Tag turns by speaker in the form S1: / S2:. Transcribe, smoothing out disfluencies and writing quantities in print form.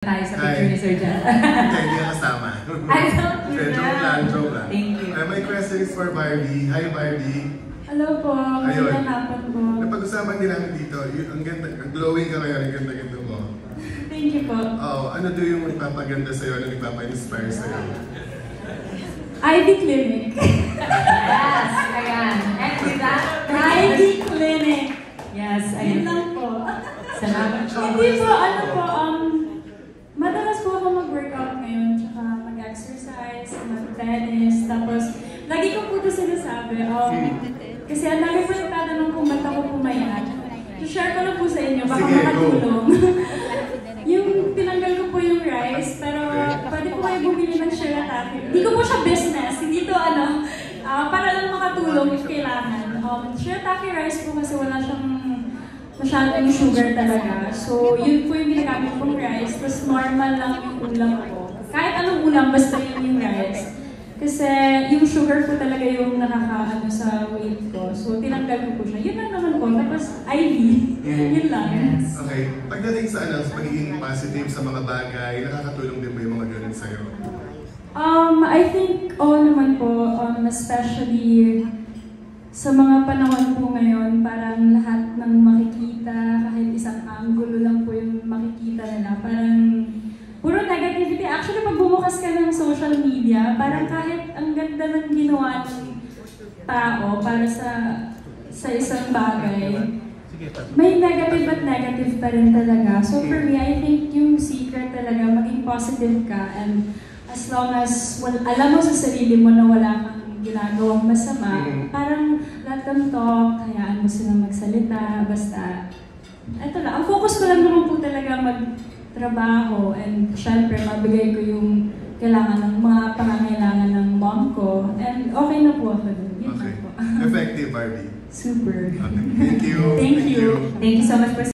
S1: Tayo sa picture ni Sir Jan.
S2: Hindi ka kasama.
S1: I don't do that.
S2: Joke lang.
S1: Thank you.
S2: My question is for Barbie. Hi Barbie.
S3: Hello po, magandang hapon po.
S2: Napag-usapan din namin dito, ang ganda, ang glowing ka ngayon, ang ganda-ganda mo.
S3: Thank you po.
S2: Ano do yung nagpapaganda sa'yo, ano nagpapa-inspire sa'yo?
S3: Ivy Clinic.
S1: Yes, ayan. And with that,
S3: Ivy Clinic.
S1: yes,
S3: Yun
S1: ayun.
S3: lang po.
S1: Salamat po.
S3: Hindi po, ano po, madalas po ako mag-workout ngayon, tsaka mag-exercise, mag-tennis, tapos lagi ko po ito sinasabi, kasi ang lagi po nagtatanong kung ba't ako pumayat. I-share ko lang po sa inyo, baka makatulong. Yung tinanggal ko po yung rice, pero pwede po kayo bumili ng shirataki. Hindi ko po siya business, hindi to para lang makatulong if kailangan. Shirataki rice po kasi wala siyang masyadong sugar talaga. So, yun po yung ginagamit kong rice, tapos normal lang yung ulam ko. Kahit anong ulam, basta yun yung rice. Kasi yung sugar po talaga yung nakakaano sa weight ko. So, tinanggal ko po siya. Yun lang naman po. Tapos, IV. Yun lang.
S1: Yes.
S2: Okay. Pagdating sa sa pagiging positive sa mga bagay, nakakatulong din ba yung mga ganun sa'yo?
S3: I think, naman po, especially sa mga panahon po ngayon, parang lahat ng makikita, kahit isang angulo lang po yung makikita nila, parang puro negativity. Actually, pag bumukas ka ng social media, parang kahit ang ganda ng ginawa ng tao para sa isang bagay, may negative at negative pa rin talaga. So for me, I think yung secret talaga, maging positive ka, and as long as alam mo sa sarili mo na wala kang ginagawang masama, parang let them talk, hayaan mo silang magsalita, basta eto lang. Ang focus ko lang naman po talaga magtrabaho, and syempre mabigay ko yung kailangan ng mga pangangailangan ng mom ko, and okay na po ako dun. Yun
S2: Okay.
S3: lang po.
S2: Effective, Barbie.
S3: Super.
S2: Okay. Thank you.
S3: Thank you.
S1: Thank you so much for